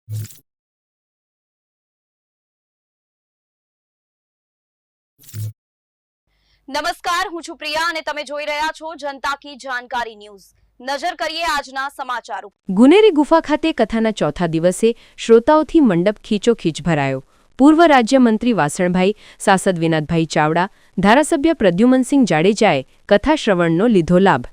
નમસ્કાર, હું છું પ્રિયા અને તમે જોઈ રહ્યા છો જનતા કી જાણકારી ન્યૂઝ। નજર કરીએ આજના સમાચારો। ગુનેરી ગુફા ખાતે કથાના ચોથા દિવસે શ્રોતાઓથી મંડપ ખીચોખીચ ભરાયો। પૂર્વ રાજ્યમંત્રી વાસણભાઈ, સાંસદ વિનોદભાઈ ચાવડા, ધારાસભ્ય પ્રદ્યુમનસિંહ જાડેજાએ કથા શ્રવણનો લીધો લાભ।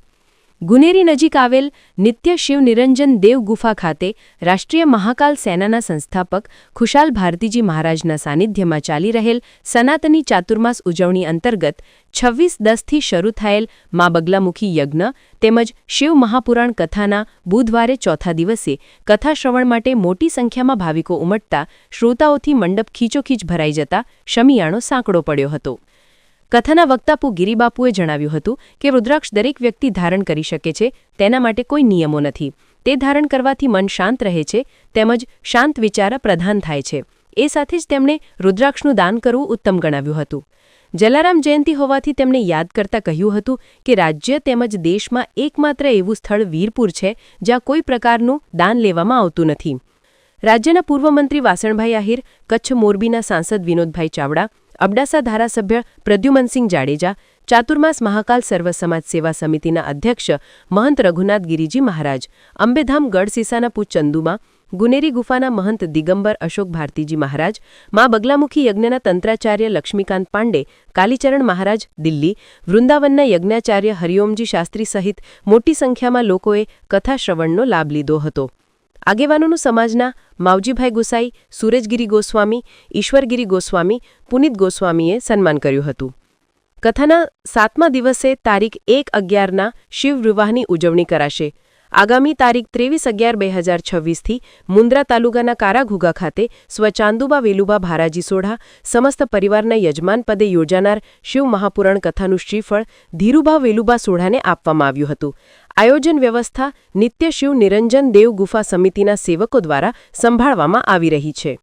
ગુનેરી નજીક આવેલ નિત્ય શિવ નિરંજન દેવ ગુફા ખાતે રાષ્ટ્રીય મહાકાલ સેનાના સંસ્થાપક ખુશાલ ભારતીજી મહારાજના સાનિધ્યમાં ચાલી રહેલ સનાતની ચાતુર્માસ ઉજવણી અંતર્ગત 26/10થી શરૂ થયેલ મા બગલામુખી યજ્ઞ તેમજ શિવ મહાપુરાણ કથાના બુધવારે ચોથા દિવસે કથા શ્રવણ માટે મોટી સંખ્યામાં ભાવિકો ઉમટતા શ્રોતાઓથી મંડપ ખીચોખીચ ભરાઈ જતા શમિયાણો સાંકડો પડ્યો હતો। કથાના વક્તા ગિરિબાપુએ જણાવ્યું હતું કે રુદ્રાક્ષ દરેક વ્યક્તિ ધારણ કરી શકે છે, તેના માટે કોઈ નિયમો નથી। તે ધારણ કરવાથી મન શાંત રહે છે તેમજ શાંત વિચાર પ્રધાન થાય છે। એ સાથે જ તેમણે રુદ્રાક્ષનું દાન કરવું ઉત્તમ ગણાવ્યું હતું। જલારામ જયંતિ હોવાથી તેમણે યાદ કરતા કહ્યું હતું કે રાજ્ય તેમજ દેશમાં એકમાત્ર એવું સ્થળ વીરપુર છે જ્યાં કોઈ પ્રકારનું દાન લેવામાં આવતું નથી। રાજ્યના પૂર્વ મંત્રી વાસણભાઈ આહિર, કચ્છ મોરબીના સાંસદ વિનોદભાઈ ચાવડા, અબડાસા ધારાસભ્ય પ્રદ્યુમનસિંહ જાડેજા, ચાતુર્માસ મહાકાલ સર્વ સમાજ સેવા સમિતિના અધ્યક્ષ મહંત રઘુનાથ ગિરિજી મહારાજ, અંબેધામ ગઢસીસાના પૂજ ચંદુમા, ગુનેરી ગુફાના મહંત દિગંબર અશોક ભારતીજી મહારાજ, મા બગલામુખી યજ્ઞના તંત્રાચાર્ય લક્ષ્મીકાંત પાંડે, કાલીચરણ મહારાજ દિલ્હી, વૃંદાવનના યજ્ઞાચાર્ય હરિઓમજી શાસ્ત્રી સહિત મોટી સંખ્યામાં લોકોએ કથા શ્રવણનો લાભ લીધો હતો। આગેવાનોનું સમાજના માવજીભાઈ ગુસાઈ, સુરેજગીરી ગોસ્વામી, ઈશ્વરગીરી ગોસ્વામી, પુનિત ગોસ્વામીએ સન્માન કર્યું હતું। કથાના 7મા દિવસે તારીખ 1/11ના શિવ વિવાહની ઉજવણી કરાશે। આગામી તારીખ 23/11/2026થી મુન્દ્રા તાલુકાના કારાઘુગા ખાતે સ્વચાંદુબા વેલુબા ભારાજી સોઢા સમસ્ત પરિવારના યજમાન પદે યોજાનાર શિવ મહાપુરાણ કથાનું શ્રીફળ ધીરુભા વેલુબા સોઢાને આપવામાં આવ્યું હતું। આયોજન વ્યવસ્થા નિત્ય શિવ નિરંજન દેવ ગુફા સમિતિના સેવકો દ્વારા સંભાળવામાં આવી રહી છે।